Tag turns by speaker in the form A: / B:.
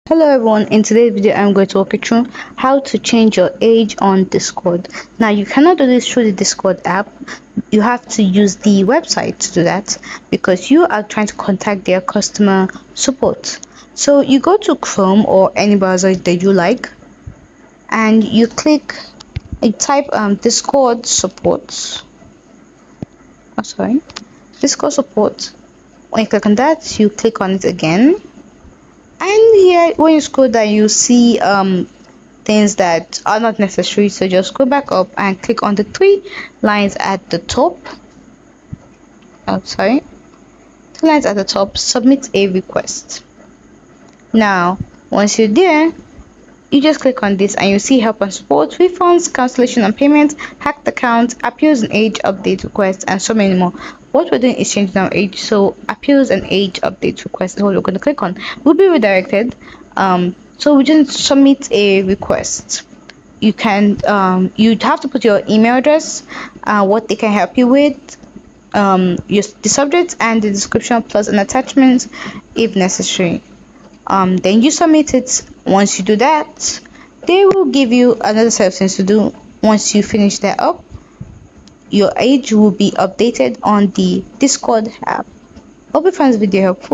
A: Hello everyone, in today's video I'm going to walk you through how to change your age on Discord. Now you cannot do this through the Discord app. You have to use the website to do that because you are trying to contact their customer support. So you go to Chrome or any browser that you like and you type Discord support. Discord support. When you click on that, you click on it again. And here when you scroll down you see things that are not necessary, so just go back up and click on the three lines at the top. Two lines at the top. Submit a request. Now once you're there, you just click on this and you see help and support, refunds, cancellation and payments, hacked account, appeals and age update requests, and so many more. What we're doing is changing our age, so appeals and age update requests is what we're going to click on. We'll be redirected. So we just submit a request. You can you'd have to put your email address, what they can help you with, the subject and the description plus an attachment if necessary. Then you submit it. Once you do that, they will give you another set of things to do. Once you finish that up, your age will be updated on the Discord app. Hope you find this video helpful.